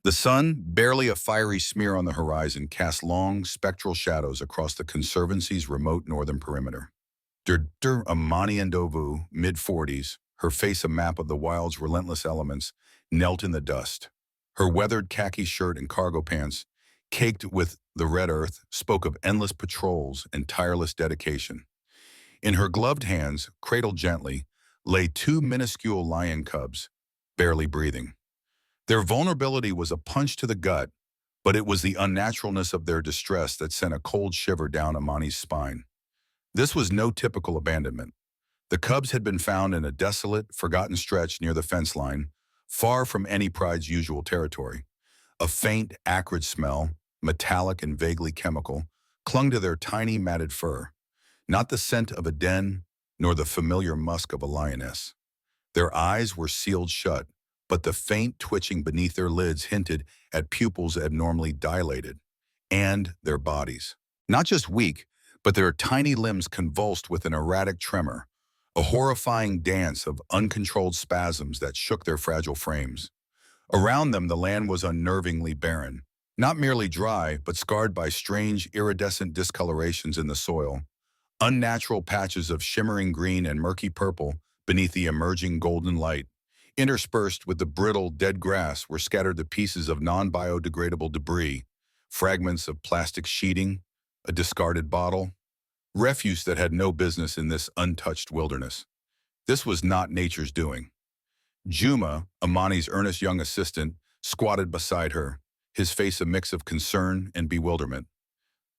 The sun, barely a fiery smear on the horizon, cast long, spectral shadows across the Conservancy's remote northern perimeter. Dr. Amani Ndovu, mid-40s, her face a map of the wild's relentless elements, knelt in the dust. Her weathered khaki shirt and cargo pants, caked with the red earth, spoke of endless patrols and tireless dedication. In her gloved hands, cradled gently, lay two minuscule lion cubs, barely breathing. Their vulnerability was a punch to the gut, but it was the unnaturalness of their distress that sent a cold shiver down Amani's spine. This was no typical abandonment. The cubs had been found in a desolate, forgotten stretch near the fence line, far from any pride's usual territory. A faint, acrid smell, metallic and vaguely chemical, clung to their tiny, matted fur. Not the scent of a den, nor the familiar musk of a lioness. Their eyes were sealed shut, but the faint twitching beneath their lids hinted at pupils abnormally dilated, and their bodies. Not just weak, but their tiny limbs convulsed with an erratic tremor, a horrifying dance of uncontrolled spasms that shook their fragile frames. Around them, the land was unnervingly barren, not merely dry, but scarred by strange, iridescent discolorations in the soil, unnatural patches of shimmering green and murky purple beneath the emerging golden light. Interspersed with the brittle, dead grass were scattered the pieces of non-biodegradable debris, fragments of plastic sheeting, a discarded bottle, refuse that had no business in this untouched wilderness. This was not nature's doing. Juma, Amani's earnest young assistant, squatted beside her, his face a mix of concern and bewilderment.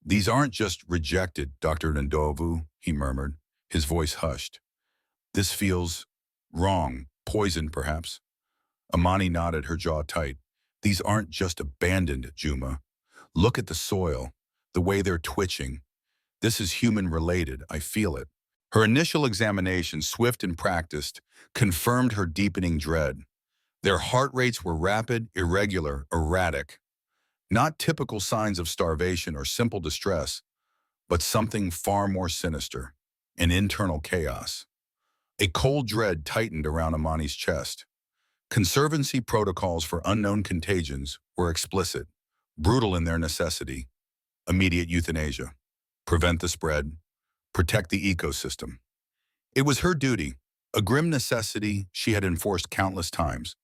"These aren't just rejected, Dr. Ndovu," he murmured, his voice hushed. "This feels wrong, poisoned perhaps." Amani nodded, her jaw tight. "These aren't just abandoned, Juma. Look at the soil, the way they're twitching. This is human-related, I feel it." Her initial examination, swift and practiced, confirmed her deepening dread. Their heart rates were rapid, irregular, erratic. Not typical signs of starvation or simple distress, but something far more sinister, an internal chaos. A cold dread tightened around Amani's chest. Conservancy protocols for unknown contagions were explicit, brutal in their necessity. Immediate euthanasia. Prevent the spread. Protect the ecosystem. It was her duty, a grim necessity she had enforced countless times.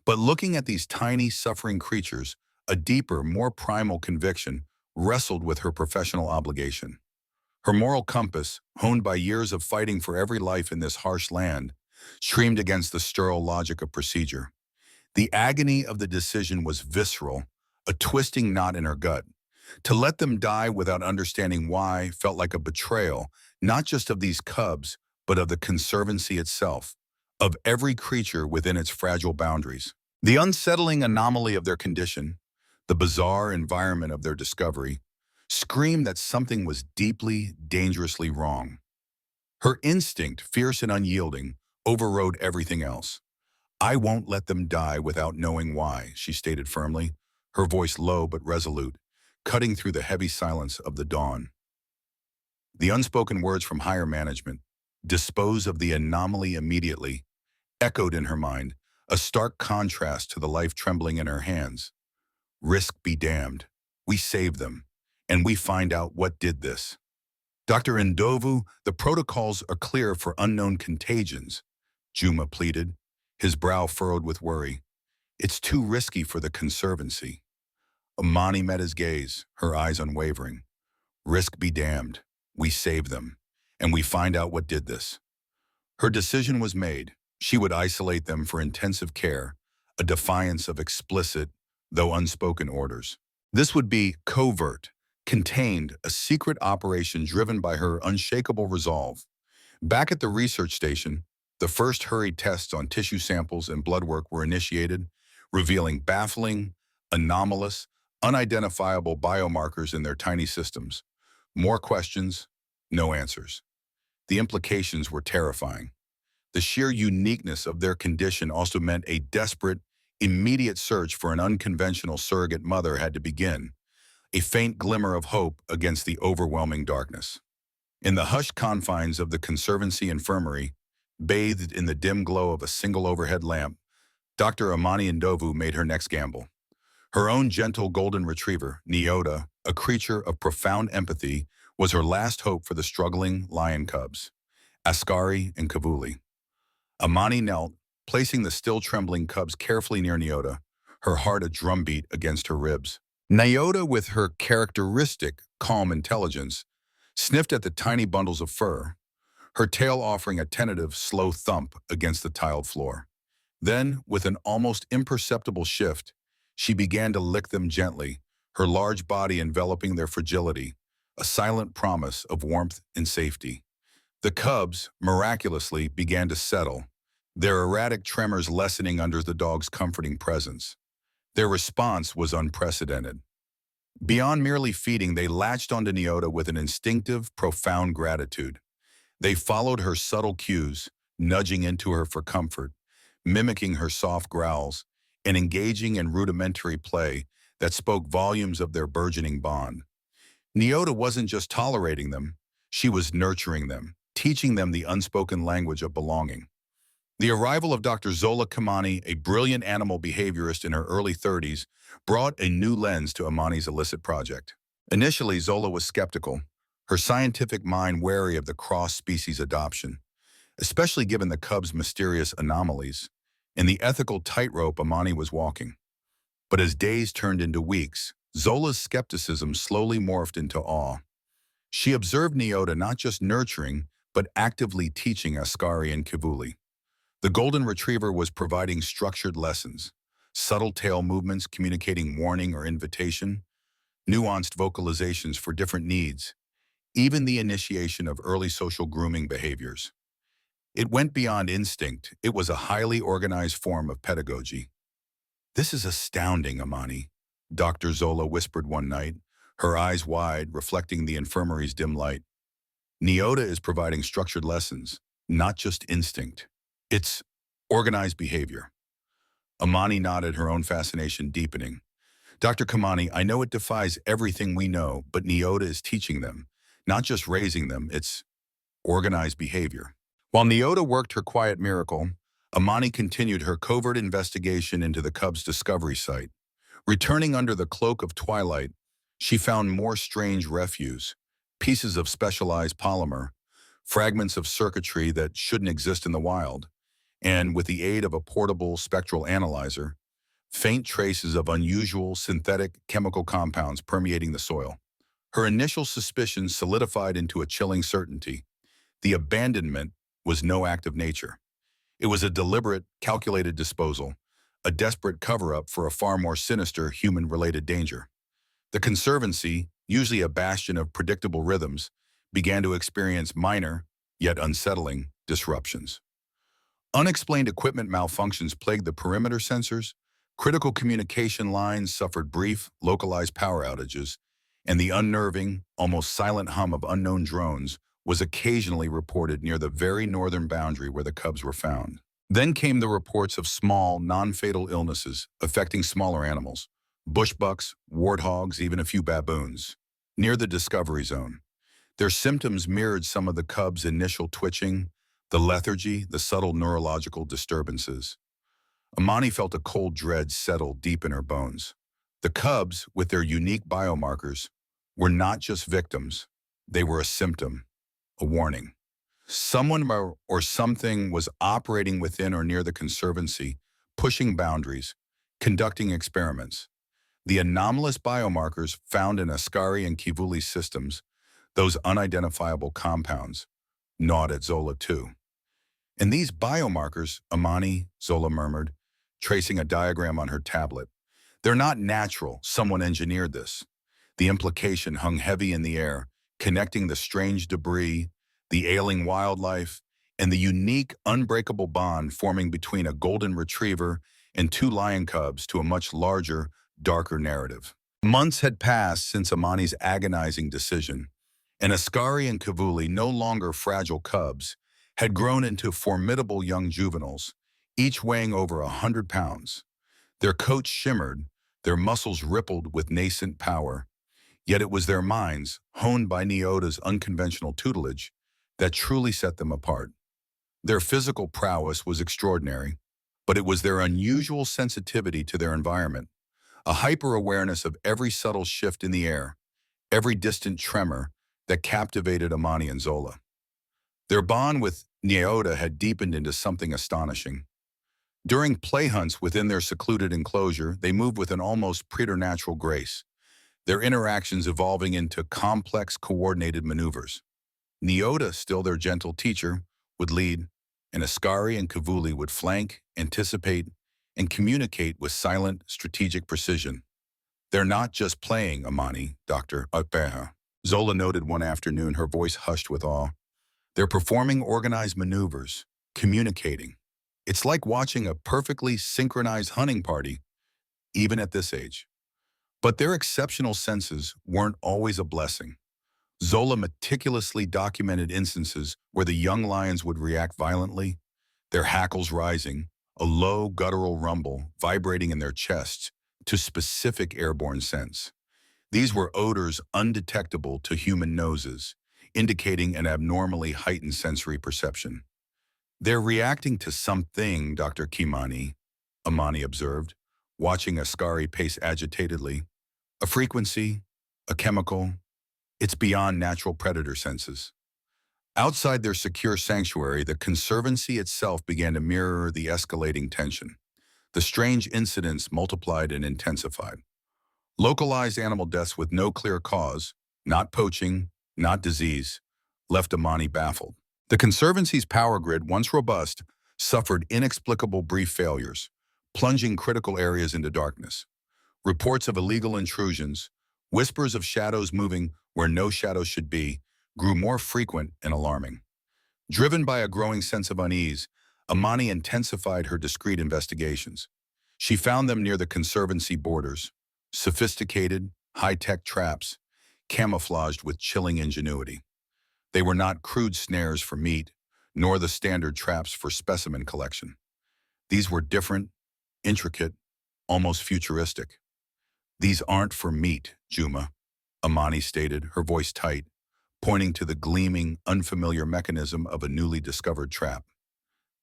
But looking at these tiny, suffering creatures, a deeper, more primal conviction wrestled with her professional obligation. Her moral compass, honed by years of fighting for every life in this harsh land, streamed against the sterile logic of procedure. The agony of the decision was visceral, a twisting knot in her gut. To let them die without understanding why felt like a betrayal, not just of these cubs, but of the Conservancy itself, of every creature within its fragile boundaries. The unsettling anomaly of their condition, the bizarre environment of their discovery, screamed that something was deeply, dangerously wrong. Her instinct, fierce and unyielding, overrode everything else. "I won't let them die without knowing why," she stated firmly, her voice low but resolute, cutting through the heavy silence of the dawn. The unspoken words from higher management, "Dispose of the anomaly immediately," echoed in her mind, a stark contrast to the life trembling in her hands. "Risk be damned. We save them, and we find out what did this." "Dr. Ndovu, the protocols are clear for unknown contagions," Juma pleaded, his brow furrowed with worry. "It's too risky for the Conservancy." Amani met his gaze, her eyes unwavering. "Risk be damned. We save them, and we find out what did this." Her decision was made. She would isolate them for intensive care, a defiance of explicit, though unspoken orders. This would be covert, contained, a secret operation driven by her unshakable resolve. Back at the research station, the first hurried tests on tissue samples and blood work were initiated, revealing baffling, anomalous, unidentifiable biomarkers in their tiny systems. More questions, no answers. The implications were terrifying. The sheer uniqueness of their condition also meant a desperate, immediate search for an unconventional surrogate mother had to begin, a faint glimmer of hope against the overwhelming darkness. In the hushed confines of the Conservancy infirmary, bathed in the dim glow of a single overhead lamp, Dr. Amani Ndovu made her next gamble. Her own gentle golden retriever, Nyota, a creature of profound empathy, was her last hope for the struggling lion cubs, Askari and Kavuli. Amani knelt, placing the still trembling cubs carefully near Nyota, her heart a drumbeat against her ribs. Nyota, with her characteristic calm intelligence, sniffed at the tiny bundles of fur, her tail offering a tentative, slow thump against the tiled floor. Then, with an almost imperceptible shift, she began to lick them gently, her large body enveloping their fragility, a silent promise of warmth and safety. The cubs, miraculously, began to settle, their erratic tremors lessening under the dog's comforting presence. Their response was unprecedented. Beyond merely feeding, they latched onto Nyota with an instinctive, profound gratitude. They followed her subtle cues, nudging into her for comfort, mimicking her soft growls, and engaging in rudimentary play that spoke volumes of their burgeoning bond. Nyota wasn't just tolerating them, she was nurturing them, teaching them the unspoken language of belonging. The arrival of Dr. Zola Kamani, a brilliant animal behaviorist in her early 30s, brought a new lens to Amani's illicit project. Initially, Zola was skeptical, her scientific mind wary of the cross-species adoption, especially given the cubs' mysterious anomalies and the ethical tightrope Amani was walking. But as days turned into weeks, Zola's skepticism slowly morphed into awe. She observed Nyota not just nurturing, but actively teaching Askari and Kivuli. The golden retriever was providing structured lessons, subtle tail movements communicating warning or invitation, nuanced vocalizations for different needs, even the initiation of early social grooming behaviors. It went beyond instinct. It was a highly organized form of pedagogy. "This is astounding, Amani," Dr. Zola whispered one night, her eyes wide, reflecting the infirmary's dim light. "Nyota is providing structured lessons, not just instinct. It's organized behavior." Amani nodded, her own fascination deepening. "Dr. Kamani, I know it defies everything we know, but Nyota is teaching them, not just raising them, it's organized behavior." While Nyota worked her quiet miracle, Amani continued her covert investigation into the cub's discovery site. Returning under the cloak of twilight, she found more strange refuse, pieces of specialized polymer, fragments of circuitry that shouldn't exist in the wild, and with the aid of a portable spectral analyzer, faint traces of unusual synthetic chemical compounds permeating the soil. Her initial suspicions solidified into a chilling certainty. The abandonment was no act of nature. It was a deliberate, calculated disposal, a desperate cover-up for a far more sinister human-related danger. The Conservancy, usually a bastion of predictable rhythms, began to experience minor, yet unsettling, disruptions. Unexplained equipment malfunctions plagued the perimeter sensors, critical communication lines suffered brief, localized power outages, and the unnerving, almost silent hum of unknown drones was occasionally reported near the very northern boundary where the cubs were found. Then came the reports of small, non-fatal illnesses affecting smaller animals, bushbucks, warthogs, even a few baboons, near the discovery zone. Their symptoms mirrored some of the cubs' initial twitching, the lethargy, the subtle neurological disturbances. Amani felt a cold dread settle deep in her bones. The cubs, with their unique biomarkers, were not just victims. They were a symptom, a warning. Someone or something was operating within or near the Conservancy, pushing boundaries, conducting experiments. The anomalous biomarkers found in Askari and Kivuli's systems, those unidentifiable compounds, gnawed at Zola too. "And these biomarkers," Amani, Zola murmured, tracing a diagram on her tablet, "they're not natural, someone engineered this." The implication hung heavy in the air, connecting the strange debris, the ailing wildlife, and the unique, unbreakable bond forming between a golden retriever and two lion cubs to a much larger, darker narrative. Months had passed since Amani's agonizing decision, and Askari and Kavuli, no longer fragile cubs, had grown into formidable young juveniles, each weighing over 100 pounds. Their coats shimmered, their muscles rippled with nascent power, yet it was their minds, honed by Nyota's unconventional tutelage, that truly set them apart. Their physical prowess was extraordinary, but it was their unusual sensitivity to their environment, a hyper-awareness of every subtle shift in the air, every distant tremor that captivated Amani and Zola. Their bond with Nyota had deepened into something astonishing. During play hunts within their secluded enclosure, they moved with an almost preternatural grace, their interactions evolving into complex, coordinated maneuvers. Nyota, still their gentle teacher, would lead, and Askari and Kavuli would flank, anticipate, and communicate with silent, strategic precision. "They're not just playing, Amani, Dr. Utbeha," Zola noted one afternoon, her voice hushed with awe. "They're performing organized maneuvers, communicating. It's like watching a perfectly synchronized hunting party, even at this age." But their exceptional senses weren't always a blessing. Zola meticulously documented instances where the young lions would react violently, their hackles rising, a low guttural rumble vibrating in their chests, to specific airborne scents. These were odors undetectable to human noses, indicating an abnormally heightened sensory perception. "They're reacting to something, Dr. Kimani," Amani observed, watching Askari pace agitatedly. "A frequency, a chemical. It's beyond natural predator senses." Outside their secure sanctuary, the Conservancy itself began to mirror the escalating tension. The strange incidents multiplied and intensified. Localized animal deaths with no clear cause, not poaching, not disease, left Amani baffled. The Conservancy's power grid, once robust, suffered inexplicable brief failures, plunging critical areas into darkness. Reports of illegal intrusions, whispers of shadows moving where no shadows should be, grew more frequent and alarming. Driven by a growing sense of unease, Amani intensified her discreet investigations. She found them near the Conservancy borders, sophisticated, high-tech traps, camouflaged with chilling ingenuity. They were not crude snares for meat, nor the standard traps for specimen collection. These were different, intricate, almost futuristic. "These aren't for meat, Juma," Amani stated, her voice tight, pointing to the gleaming, unfamiliar mechanism of a newly discovered trap.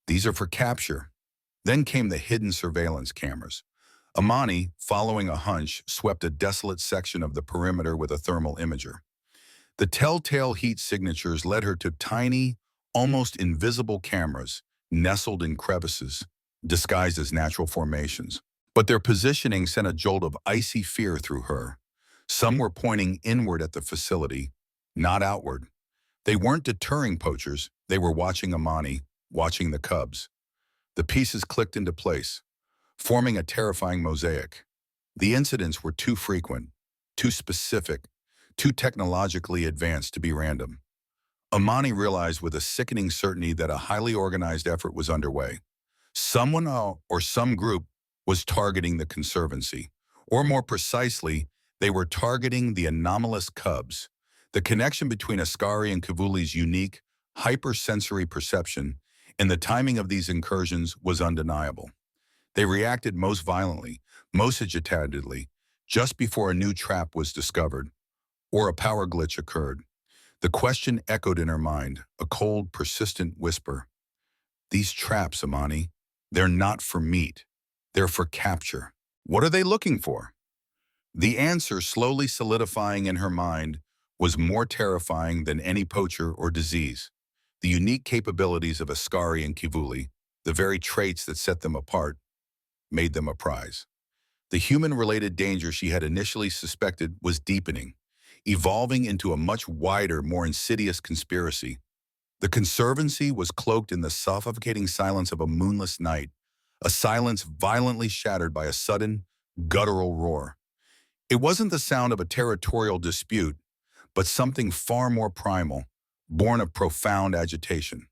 "These are for capture." Then came the hidden surveillance cameras. Amani, following a hunch, swept a desolate section of the perimeter with a thermal imager. The telltale heat signatures led her to tiny, almost invisible cameras nestled in crevices, disguised as natural formations. But their positioning sent a jolt of icy fear through her. Some were pointing inward at the facility, not outward. They weren't deterring poachers, they were watching Amani, watching the cubs. The pieces clicked into place, forming a terrifying mosaic. The incidents were too frequent, too specific, too technologically advanced to be random. Amani realized with a sickening certainty that a highly organized effort was underway. Someone or some group was targeting the Conservancy, or more precisely, they were targeting the anomalous cubs. The connection between Askari and Kavuli's unique, hypersensory perception and the timing of these incursions was undeniable. They reacted most violently, most agitatedly, just before a new trap was discovered, or a power glitch occurred. The question echoed in her mind, a cold, persistent whisper. "These traps, Amani, they're not for meat. They're for capture. What are they looking for?" The answer, slowly solidifying in her mind, was more terrifying than any poacher or disease. The unique capabilities of Askari and Kivuli, the very traits that set them apart, made them a prize. The human-related danger she had initially suspected was deepening, evolving into a much wider, more insidious conspiracy. The Conservancy was cloaked in the suffocating silence of a moonless night, a silence violently shattered by a sudden, guttural roar. It wasn't the sound of a territorial dispute, but something far more primal, born of profound agitation.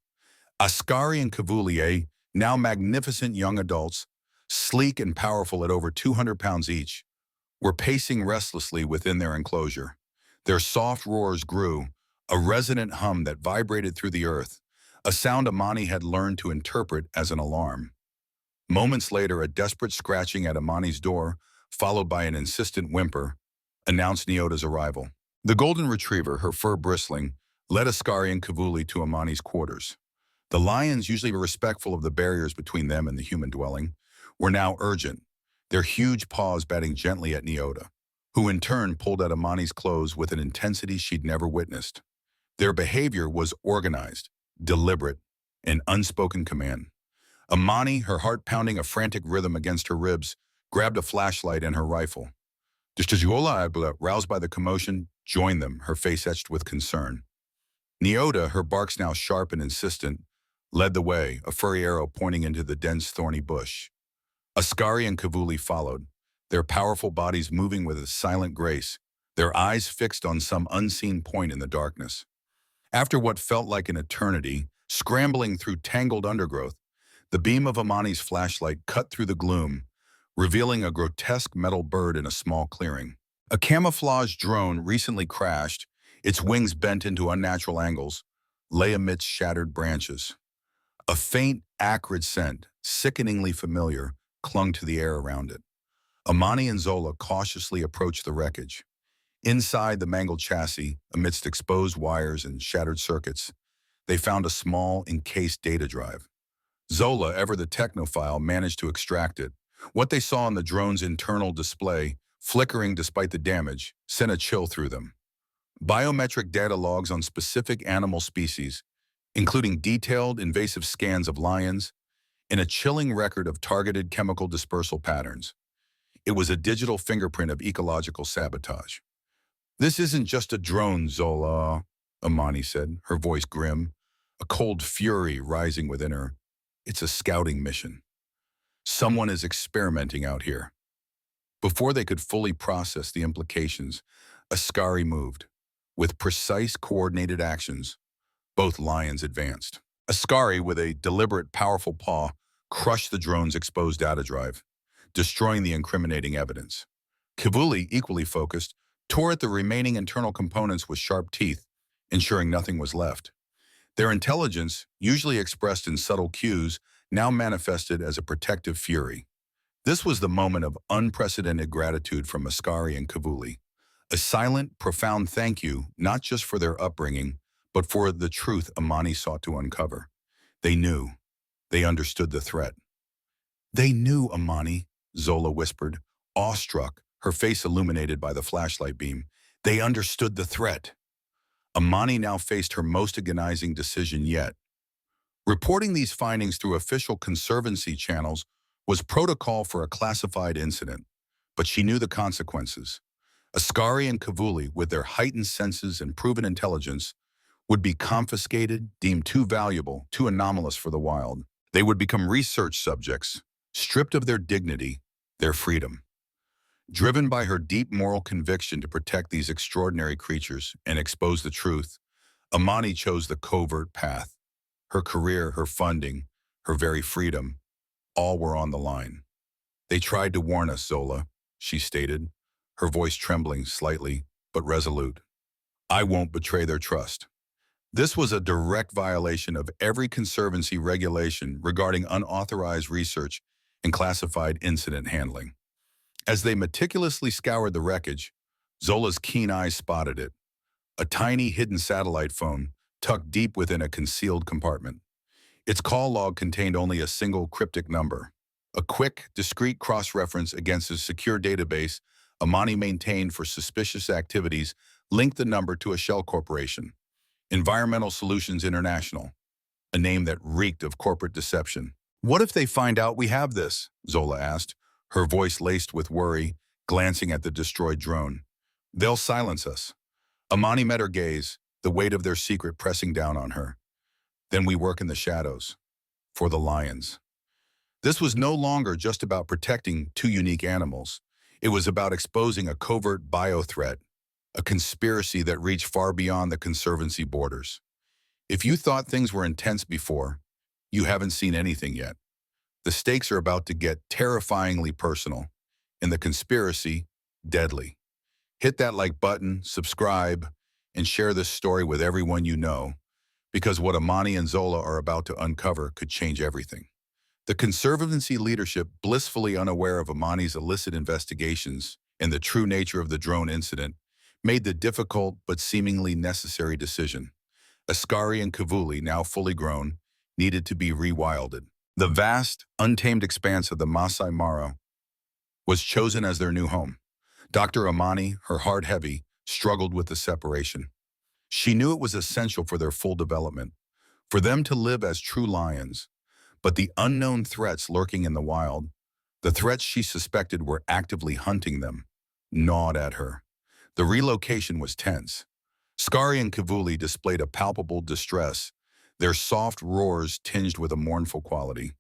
Askari and Kavulier, now magnificent young adults, sleek and powerful at over 200 pounds each, were pacing restlessly within their enclosure. Their soft roars grew, a resonant hum that vibrated through the earth, a sound Amani had learned to interpret as an alarm. Moments later, a desperate scratching at Amani's door, followed by an insistent whimper, announced Nyota's arrival. The golden retriever, her fur bristling, led Askari and Kavuli to Amani's quarters. The lions, usually respectful of the barriers between them and the human dwelling, were now urgent, their huge paws batting gently at Nyota, who in turn pulled at Amani's clothes with an intensity she'd never witnessed. Their behavior was organized, deliberate, an unspoken command. Amani, her heart pounding a frantic rhythm against her ribs, grabbed a flashlight and her rifle. Distagiola, roused by the commotion, joined them, her face etched with concern. Nyota, her barks now sharp and insistent, led the way, a furry arrow pointing into the dense thorny bush. Askari and Kavuli followed, their powerful bodies moving with a silent grace, their eyes fixed on some unseen point in the darkness. After what felt like an eternity, scrambling through tangled undergrowth, the beam of Amani's flashlight cut through the gloom, revealing a grotesque metal bird in a small clearing. A camouflage drone recently crashed, its wings bent into unnatural angles, lay amidst shattered branches. A faint, acrid scent, sickeningly familiar, clung to the air around it. Amani and Zola cautiously approached the wreckage. Inside the mangled chassis, amidst exposed wires and shattered circuits, they found a small, encased data drive. Zola, ever the technophile, managed to extract it. What they saw on the drone's internal display, flickering despite the damage, sent a chill through them. Biometric data logs on specific animal species, including detailed invasive scans of lions, and a chilling record of targeted chemical dispersal patterns. It was a digital fingerprint of ecological sabotage. "This isn't just a drone, Zola," Amani said, her voice grim, a cold fury rising within her. "It's a scouting mission. Someone is experimenting out here." Before they could fully process the implications, Askari moved. With precise, coordinated actions, both lions advanced. Askari, with a deliberate, powerful paw, crushed the drone's exposed data drive, destroying the incriminating evidence. Kavuli, equally focused, tore at the remaining internal components with sharp teeth, ensuring nothing was left. Their intelligence, usually expressed in subtle cues, now manifested as a protective fury. This was the moment of unprecedented gratitude from Askari and Kavuli. A silent, profound thank you, not just for their upbringing, but for the truth Amani sought to uncover. They knew. They understood the threat. "They knew, Amani," Zola whispered, awestruck, her face illuminated by the flashlight beam. "They understood the threat." Amani now faced her most agonizing decision yet. Reporting these findings through official conservancy channels was protocol for a classified incident, but she knew the consequences. Askari and Kavuli, with their heightened senses and proven intelligence, would be confiscated, deemed too valuable, too anomalous for the wild. They would become research subjects, stripped of their dignity, their freedom. Driven by her deep moral conviction to protect these extraordinary creatures and expose the truth, Amani chose the covert path. Her career, her funding, her very freedom, all were on the line. "They tried to warn us, Zola," she stated, her voice trembling slightly, but resolute. "I won't betray their trust." This was a direct violation of every conservancy regulation regarding unauthorized research and classified incident handling. As they meticulously scoured the wreckage, Zola's keen eyes spotted it, a tiny hidden satellite phone tucked deep within a concealed compartment. Its call log contained only a single cryptic number. A quick, discreet cross-reference against a secure database Amani maintained for suspicious activities linked the number to a shell corporation, Environmental Solutions International, a name that reeked of corporate deception. "What if they find out we have this?" Zola asked, her voice laced with worry, glancing at the destroyed drone. "They'll silence us." Amani met her gaze, the weight of their secret pressing down on her. "Then we work in the shadows. For the lions." This was no longer just about protecting two unique animals. It was about exposing a covert bio-threat, a conspiracy that reached far beyond the conservancy borders. If you thought things were intense before, you haven't seen anything yet. The stakes are about to get terrifyingly personal, and the conspiracy, deadly. Hit that like button, subscribe, and share this story with everyone you know, because what Amani and Zola are about to uncover could change everything. The Conservancy leadership, blissfully unaware of Amani's illicit investigations and the true nature of the drone incident, made the difficult but seemingly necessary decision. Askari and Kavuli, now fully grown, needed to be rewilded. The vast, untamed expanse of the Masai Mara was chosen as their new home. Dr. Amani, her heart heavy, struggled with the separation. She knew it was essential for their full development, for them to live as true lions. But the unknown threats lurking in the wild, the threats she suspected were actively hunting them, gnawed at her. The relocation was tense. Skari and Kivuli displayed a palpable distress, their soft roars tinged with a mournful quality.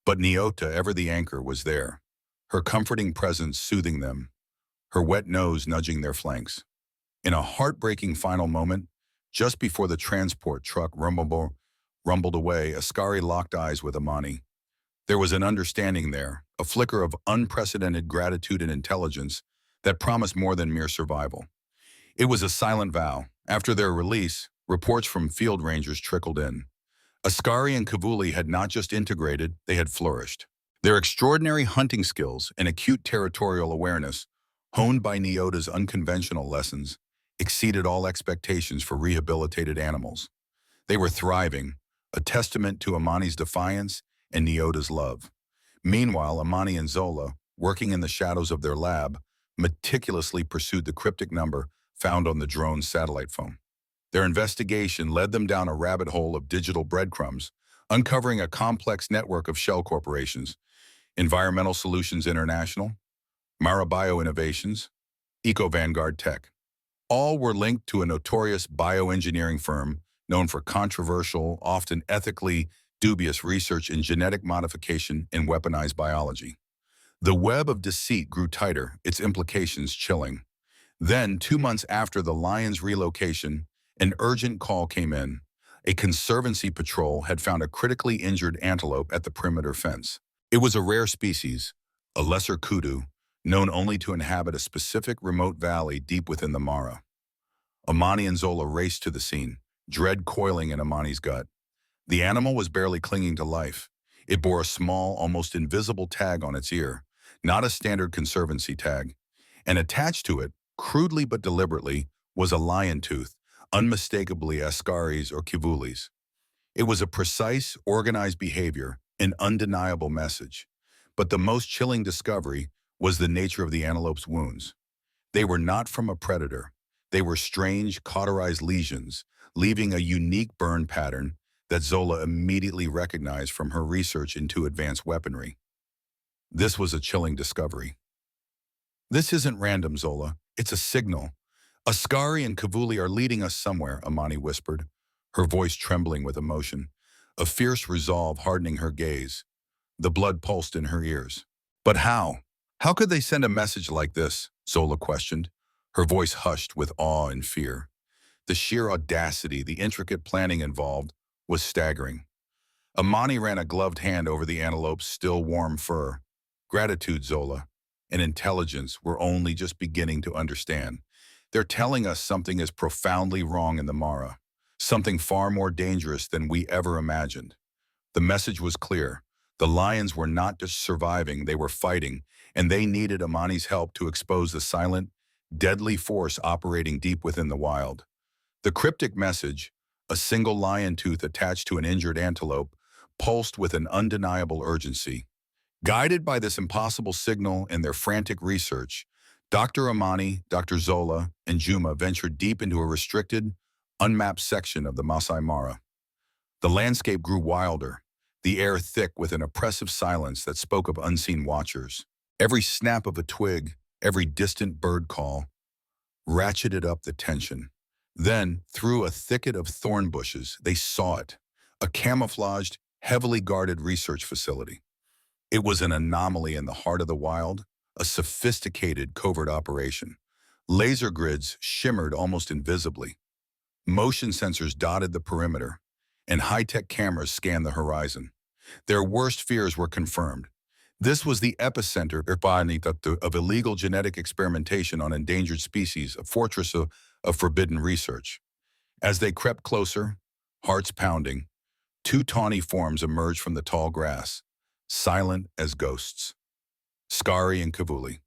But Nyota, ever the anchor, was there, her comforting presence soothing them, her wet nose nudging their flanks. In a heartbreaking final moment, just before the transport truck rumbled away, Askari locked eyes with Amani. There was an understanding there, a flicker of unprecedented gratitude and intelligence that promised more than mere survival. It was a silent vow. After their release, reports from field rangers trickled in. Askari and Kavuli had not just integrated, they had flourished. Their extraordinary hunting skills and acute territorial awareness, honed by Nyota's unconventional lessons, exceeded all expectations for rehabilitated animals. They were thriving, a testament to Amani's defiance and Nyota's love. Meanwhile, Amani and Zola, working in the shadows of their lab, meticulously pursued the cryptic number found on the drone's satellite phone. Their investigation led them down a rabbit hole of digital breadcrumbs, uncovering a complex network of shell corporations, Environmental Solutions International, Marabio Innovations, Eco Vanguard Tech. All were linked to a notorious bioengineering firm known for controversial, often ethically dubious research in genetic modification and weaponized biology. The web of deceit grew tighter, its implications chilling. Then, 2 months after the Lions' relocation, an urgent call came in. A conservancy patrol had found a critically injured antelope at the perimeter fence. It was a rare species, a lesser kudu, known only to inhabit a specific remote valley deep within the Mara. Amani and Zola raced to the scene, dread coiling in Amani's gut. The animal was barely clinging to life. It bore a small, almost invisible tag on its ear, not a standard conservancy tag. And attached to it, crudely but deliberately, was a lion tooth, unmistakably Askari's or Kivuli's. It was a precise, organized behavior, an undeniable message. But the most chilling discovery was the nature of the antelope's wounds. They were not from a predator. They were strange, cauterized lesions, leaving a unique burn pattern that Zola immediately recognized from her research into advanced weaponry. This was a chilling discovery. "This isn't random, Zola. It's a signal. Askari and Kavuli are leading us somewhere," Amani whispered, her voice trembling with emotion, a fierce resolve hardening her gaze. The blood pulsed in her ears. "But how? How could they send a message like this?" Zola questioned, her voice hushed with awe and fear. The sheer audacity, the intricate planning involved, was staggering. Amani ran a gloved hand over the antelope's still warm fur. "Gratitude, Zola, and intelligence we're only just beginning to understand. They're telling us something is profoundly wrong in the Mara, something far more dangerous than we ever imagined." The message was clear. The lions were not just surviving, they were fighting, and they needed Amani's help to expose the silent, deadly force operating deep within the wild. The cryptic message, a single lion tooth attached to an injured antelope, pulsed with an undeniable urgency. Guided by this impossible signal and their frantic research, Dr. Amani, Dr. Zola, and Juma ventured deep into a restricted, unmapped section of the Masai Mara. The landscape grew wilder, the air thick with an oppressive silence that spoke of unseen watchers. Every snap of a twig, every distant bird call, ratcheted up the tension. Then, through a thicket of thorn bushes, they saw it, a camouflaged, heavily guarded research facility. It was an anomaly in the heart of the wild, a sophisticated covert operation. Laser grids shimmered almost invisibly. Motion sensors dotted the perimeter, and high-tech cameras scanned the horizon. Their worst fears were confirmed. This was the epicenter of illegal genetic experimentation on endangered species, a fortress of forbidden research. As they crept closer, hearts pounding, two tawny forms emerged from the tall grass, silent as ghosts. Skari and Kavuli.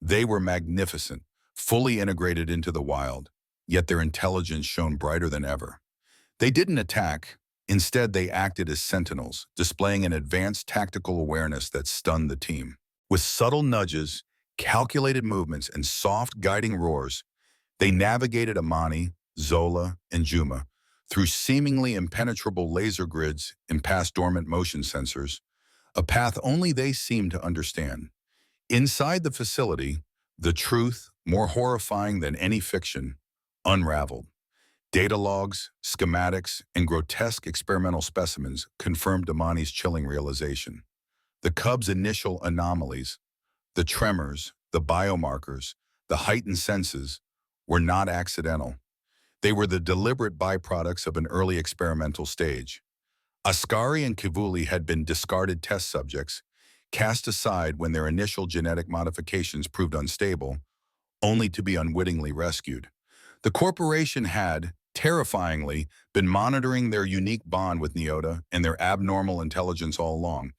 They were magnificent, fully integrated into the wild, yet their intelligence shone brighter than ever. They didn't attack. Instead, they acted as sentinels, displaying an advanced tactical awareness that stunned the team. With subtle nudges, calculated movements, and soft guiding roars, they navigated Amani, Zola, and Juma through seemingly impenetrable laser grids and past dormant motion sensors, a path only they seemed to understand. Inside the facility, the truth, more horrifying than any fiction, unraveled. Data logs, schematics, and grotesque experimental specimens confirmed Amani's chilling realization. The cub's initial anomalies, the tremors, the biomarkers, the heightened senses, were not accidental. They were the deliberate byproducts of an early experimental stage. Ascari and Kivuli had been discarded test subjects, cast aside when their initial genetic modifications proved unstable, only to be unwittingly rescued. The corporation had, terrifyingly, been monitoring their unique bond with Neota and their abnormal intelligence all along,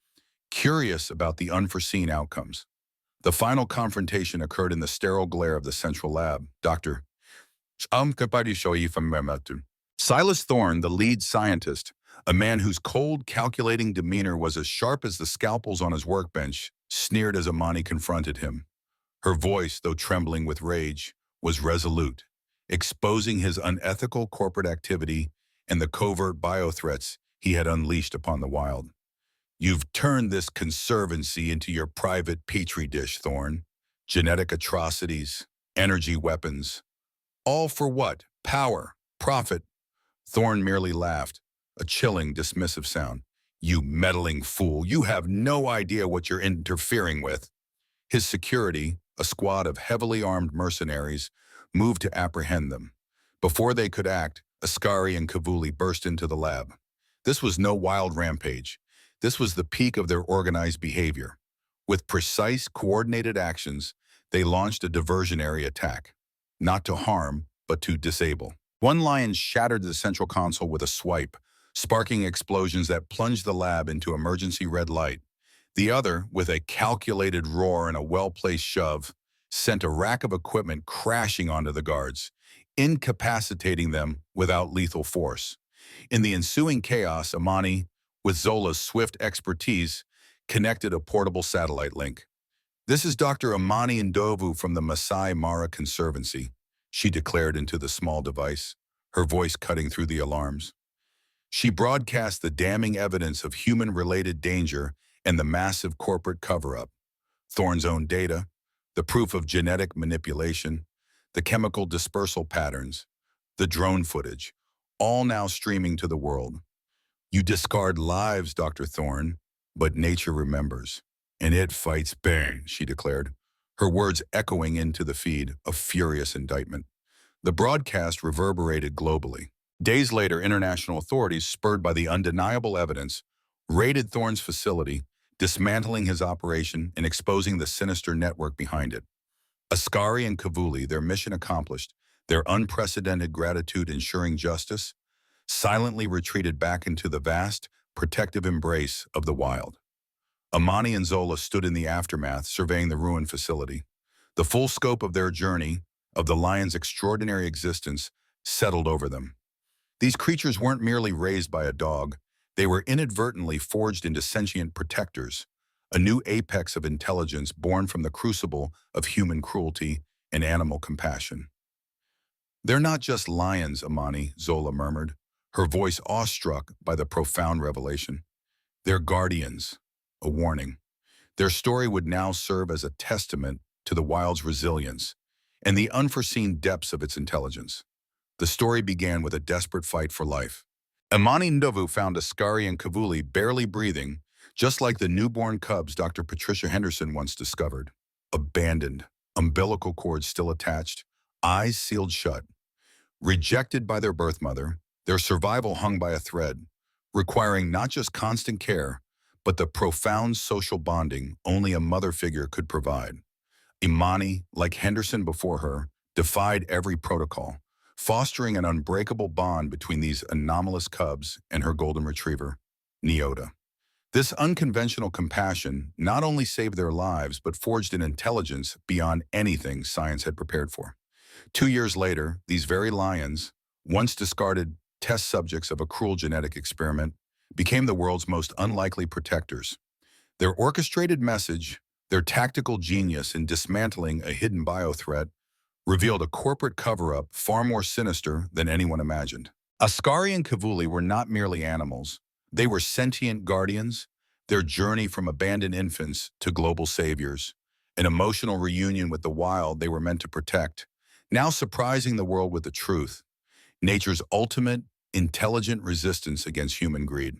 curious about the unforeseen outcomes. The final confrontation occurred in the sterile glare of the central lab. Dr. Silas Thorne, the lead scientist, a man whose cold, calculating demeanor was as sharp as the scalpels on his workbench, sneered as Amani confronted him. Her voice, though trembling with rage, was resolute, exposing his unethical corporate activity and the covert biothreats he had unleashed upon the wild. You've turned this conservancy into your private petri dish, Thorne. Genetic atrocities, energy weapons. All for what? Power, profit. Thorne merely laughed, a chilling, dismissive sound. You meddling fool, you have no idea what you're interfering with. His security, a squad of heavily armed mercenaries, moved to apprehend them. Before they could act, Ascari and Kavuli burst into the lab. This was no wild rampage. This was the peak of their organized behavior. With precise, coordinated actions, they launched a diversionary attack. Not to harm, but to disable. One lion shattered the central console with a swipe, sparking explosions that plunged the lab into emergency red light. The other, with a calculated roar and a well-placed shove, sent a rack of equipment crashing onto the guards, incapacitating them without lethal force. In the ensuing chaos, Amani, with Zola's swift expertise, connected a portable satellite link. This is Dr. Amani Ndovu from the Masai Mara Conservancy, she declared into the small device, her voice cutting through the alarms. She broadcast the damning evidence of human-related danger and the massive corporate cover-up. Thorne's own data, the proof of genetic manipulation, the chemical dispersal patterns, the drone footage, all now streaming to the world. You discard lives, Dr. Thorne, but nature remembers. And it fights bang, she declared, her words echoing into the feed, a furious indictment. The broadcast reverberated globally. Days later, international authorities, spurred by the undeniable evidence, raided Thorne's facility, dismantling his operation and exposing the sinister network behind it. Ascari and Kavuli, their mission accomplished, their unprecedented gratitude ensuring justice, silently retreated back into the vast, protective embrace of the wild. Amani and Zola stood in the aftermath, surveying the ruined facility. The full scope of their journey, of the lion's extraordinary existence, settled over them. These creatures weren't merely raised by a dog. They were inadvertently forged into sentient protectors, a new apex of intelligence born from the crucible of human cruelty and animal compassion. They're not just lions, Amani, Zola murmured, her voice awestruck by the profound revelation. They're guardians, a warning. Their story would now serve as a testament to the wild's resilience and the unforeseen depths of its intelligence. The story began with a desperate fight for life. Amani Ndovu found Ascari and Kavuli barely breathing, just like the newborn cubs Dr. Patricia Henderson once discovered. Abandoned, umbilical cords still attached, eyes sealed shut. Rejected by their birth mother, their survival hung by a thread, requiring not just constant care, but the profound social bonding only a mother figure could provide. Imani, like Henderson before her, defied every protocol, fostering an unbreakable bond between these anomalous cubs and her golden retriever, Neota. This unconventional compassion not only saved their lives, but forged an intelligence beyond anything science had prepared for. 2 years later, these very lions, once discarded test subjects of a cruel genetic experiment, became the world's most unlikely protectors. Their orchestrated message, Their tactical genius in dismantling a hidden biothreat revealed a corporate cover-up far more sinister than anyone imagined. Ascari and Kavuli were not merely animals. They were sentient guardians, their journey from abandoned infants to global saviors, an emotional reunion with the wild they were meant to protect, now surprising the world with the truth, nature's ultimate, intelligent resistance against human greed.